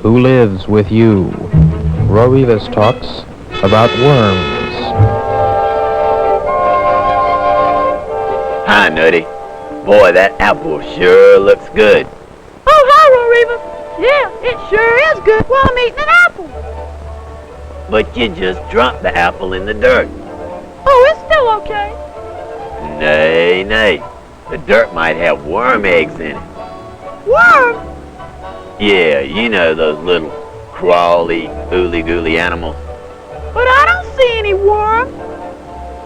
Who lives with you? Ro-Revus talks about worms. Hi, Nutty. Boy, that apple sure looks good. Oh, hi, Ro-Revus. Yeah, it sure is good while I'm eating an apple. But you just dropped the apple in the dirt. Oh, it's still okay. Nay, nay. The dirt might have worm eggs in it. Worm? Yeah, you know those little crawly, ooly-gooly animals. But I don't see any worm.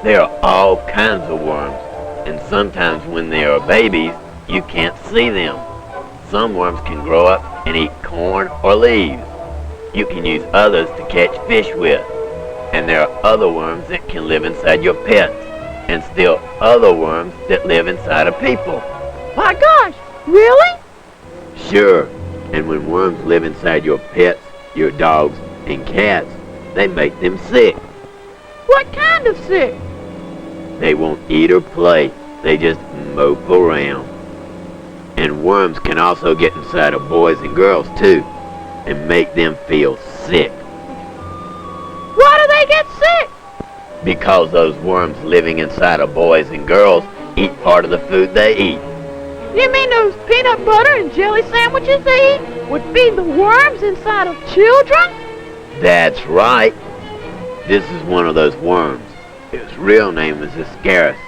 There are all kinds of worms, and sometimes when they are babies, you can't see them. Some worms can grow up and eat corn or leaves. You can use others to catch fish with. And there are other worms that can live inside your pets, and still other worms that live inside of people. My gosh, really? Sure, and when worms live inside your pets, your dogs, and cats, they make them sick. What kind of sick? They won't eat or play, they just mope around. And worms can also get inside of boys and girls too, and make them feel sick. Why do they get sick? Because those worms living inside of boys and girls eat part of the food they eat. You mean those peanut butter and jelly sandwiches they eat would feed the worms inside of children? That's right. This is one of those worms. Its real name is Ascaris.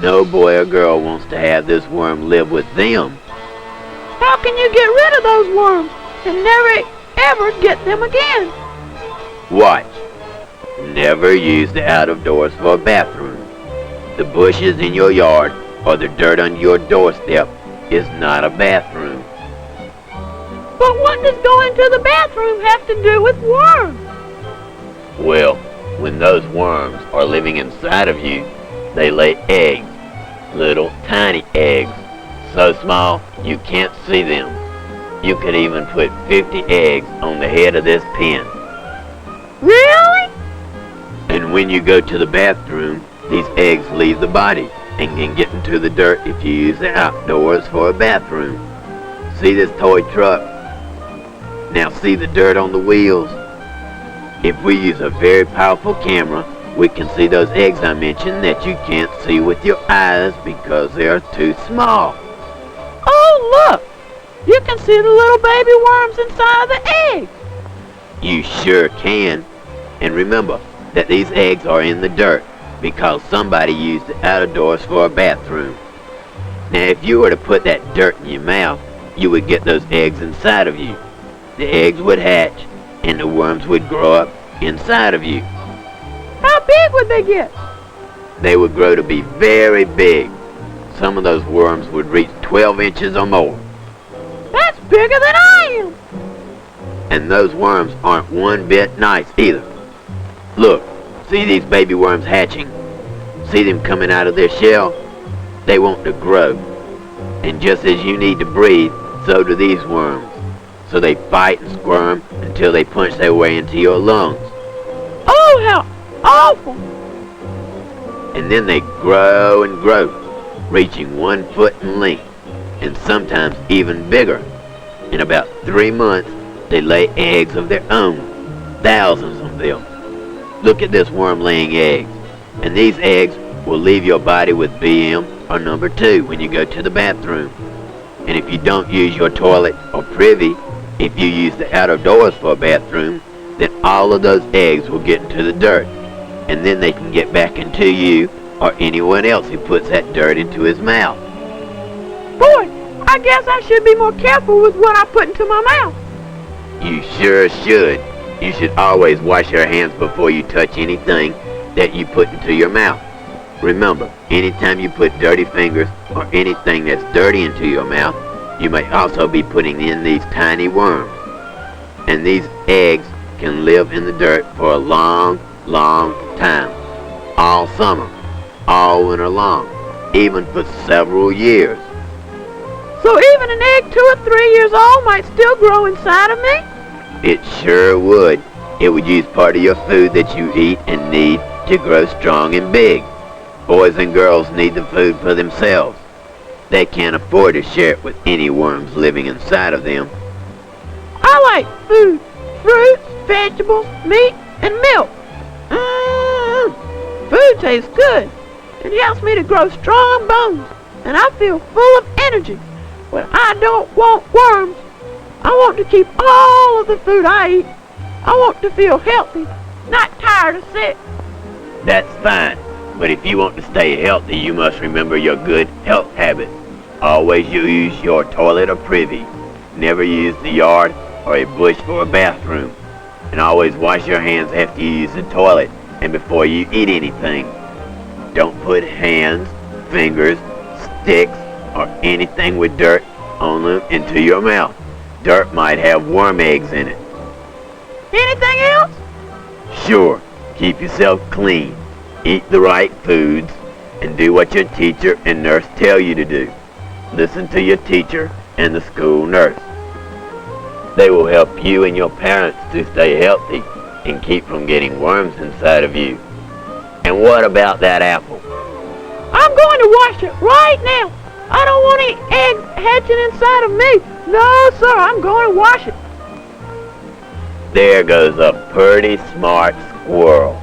No boy or girl wants to have this worm live with them. How can you get rid of those worms and never ever get them again? Watch. Never use the out of doors for a bathroom. The bushes in your yard or the dirt under your doorstep is not a bathroom. But what does going to the bathroom have to do with worms? Well, when those worms are living inside of you, they lay eggs, little tiny eggs, so small you can't see them. You could even put 50 eggs on the head of this pen. Really? And when you go to the bathroom, these eggs leave the body and can get into the dirt if you use the outdoors for a bathroom. See this toy truck? Now see the dirt on the wheels? If we use a very powerful camera, we can see those eggs I mentioned that you can't see with your eyes because they are too small. Oh, look! You can see the little baby worms inside of the egg. You sure can. And remember that these eggs are in the dirt because somebody used it out of doors for a bathroom. Now if you were to put that dirt in your mouth, you would get those eggs inside of you. The eggs would hatch and the worms would grow up inside of you. How big would they get? They would grow to be very big. Some of those worms would reach 12 inches or more. That's bigger than I am. And those worms aren't one bit nice either. Look, see these baby worms hatching? See them coming out of their shell? They want to grow. And just as you need to breathe, so do these worms. So they fight and squirm until they punch their way into your lungs. Oh, how awful! And then they grow and grow, reaching 1 foot in length, and sometimes even bigger. In about 3 months, they lay eggs of their own, thousands of them. Look at this worm laying eggs, and these eggs will leave your body with BM or number 2 when you go to the bathroom. And if you don't use your toilet or privy, if you use the out of doors for a bathroom, then all of those eggs will get into the dirt, and then they can get back into you or anyone else who puts that dirt into his mouth. Boy, I guess I should be more careful with what I put into my mouth. You sure should. You should always wash your hands before you touch anything that you put into your mouth. Remember, anytime you put dirty fingers or anything that's dirty into your mouth, you may also be putting in these tiny worms. And these eggs can live in the dirt for a long, long time. All summer, all winter long, even for several years. So even an egg 2 or 3 years old might still grow inside of me? It sure would. It would use part of your food that you eat and need to grow strong and big. Boys and girls need the food for themselves. They can't afford to share it with any worms living inside of them. I like food, fruits, vegetables, meat, and milk. Food tastes good. It helps me to grow strong bones, and I feel full of energy. But I don't want worms. I want to keep all of the food I eat. I want to feel healthy, not tired or sick. That's fine, but if you want to stay healthy, you must remember your good health habits. Always use your toilet or privy. Never use the yard or a bush for a bathroom. And always wash your hands after you use the toilet and before you eat anything. Don't put hands, fingers, sticks, or anything with dirt on them into your mouth. Dirt might have worm eggs in it. Anything else? Sure, keep yourself clean, eat the right foods, and do what your teacher and nurse tell you to do. Listen to your teacher and the school nurse. They will help you and your parents to stay healthy and keep from getting worms inside of you. And what about that apple? I'm going to wash it right now. I don't want any eggs hatching inside of me. No, sir, I'm going to wash it. There goes a pretty smart squirrel.